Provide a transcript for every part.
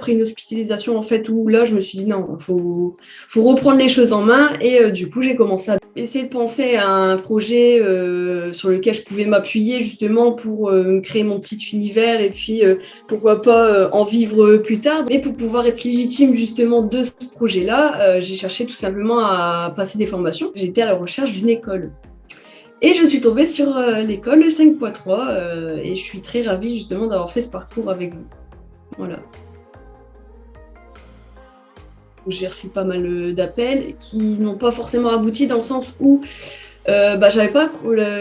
Après une hospitalisation, en fait, où là, je me suis dit non, faut reprendre les choses en main. Et du coup, j'ai commencé à essayer de penser à un projet sur lequel je pouvais m'appuyer justement pour créer mon petit univers et puis pourquoi pas en vivre plus tard. Et pour pouvoir être légitime justement de ce projet-là, j'ai cherché tout simplement à passer des formations. J'étais à la recherche d'une école. Et je suis tombée sur l'école 5.3 et je suis très ravie justement d'avoir fait ce parcours avec vous. Voilà. J'ai reçu pas mal d'appels qui n'ont pas forcément abouti dans le sens où j'avais pas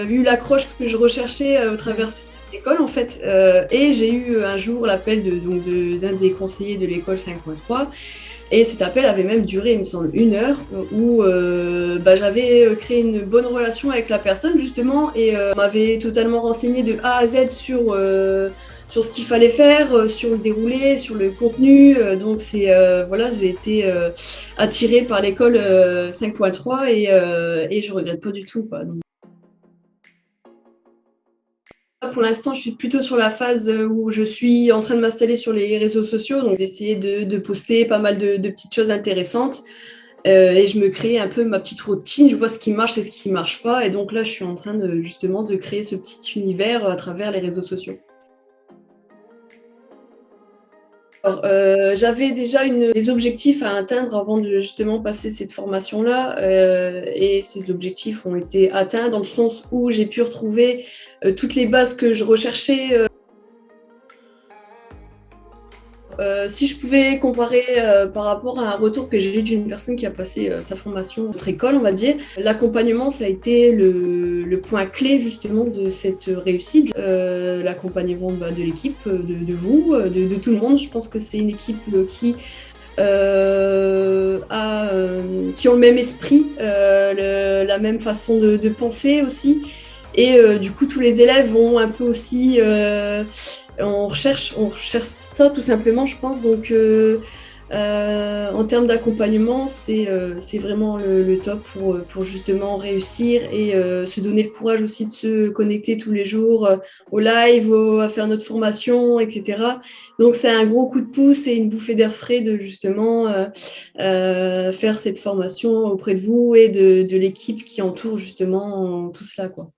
eu l'accroche que je recherchais au travers cette école en fait. Et j'ai eu un jour l'appel d'un des conseillers de l'école 5.3. Et cet appel avait même duré, il me semble, 1 heure, où j'avais créé une bonne relation avec la personne, justement, et m'avait totalement renseigné de A à Z sur ce qu'il fallait faire, sur le déroulé, sur le contenu. Donc, j'ai été attirée par l'école 5.3 et je regrette pas du tout, quoi. Donc, pour l'instant, je suis plutôt sur la phase où je suis en train de m'installer sur les réseaux sociaux, donc d'essayer de poster pas mal de petites choses intéressantes. Et je me crée un peu ma petite routine, je vois ce qui marche et ce qui ne marche pas. Et donc là, je suis en train justement de créer ce petit univers à travers les réseaux sociaux. Alors, j'avais déjà des objectifs à atteindre avant de justement passer cette formation-là, et ces objectifs ont été atteints dans le sens où j'ai pu retrouver toutes les bases que je recherchais. Si je pouvais comparer par rapport à un retour que j'ai eu d'une personne qui a passé sa formation dans notre école, on va dire, l'accompagnement, ça a été le point clé justement de cette réussite. L'accompagnement de l'équipe, de vous, de tout le monde. Je pense que c'est une équipe qui ont le même esprit, la même façon de penser aussi. Et du coup, tous les élèves vont un peu aussi... on recherche ça tout simplement, je pense. Donc, en termes d'accompagnement, c'est vraiment le top pour justement réussir et se donner le courage aussi de se connecter tous les jours au live, à faire notre formation, etc. Donc, c'est un gros coup de pouce et une bouffée d'air frais de justement faire cette formation auprès de vous et de l'équipe qui entoure justement tout cela, quoi.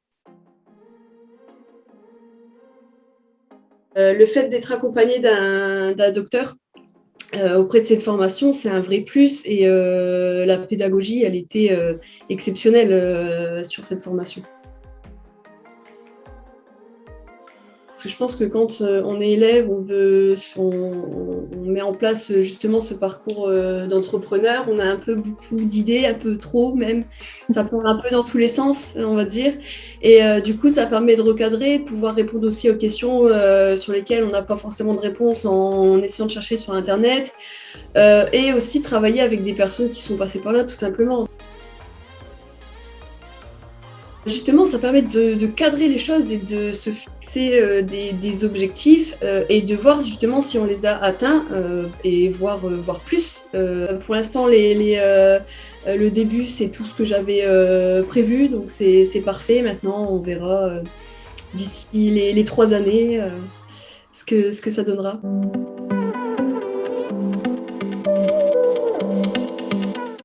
Le fait d'être accompagné d'un docteur auprès de cette formation, c'est un vrai plus et la pédagogie, elle était exceptionnelle sur cette formation. Parce que je pense que quand on est élève, on met en place justement ce parcours d'entrepreneur, on a un peu beaucoup d'idées, un peu trop même, ça part un peu dans tous les sens, on va dire. Et du coup, ça permet de recadrer, de pouvoir répondre aussi aux questions sur lesquelles on n'a pas forcément de réponse en essayant de chercher sur Internet. Et aussi travailler avec des personnes qui sont passées par là, tout simplement. Justement, ça permet de cadrer les choses et de se fixer des objectifs et de voir justement si on les a atteints et voir plus. Pour l'instant, le début, c'est tout ce que j'avais prévu, donc c'est parfait. Maintenant, on verra d'ici les 3 années ce que ça donnera.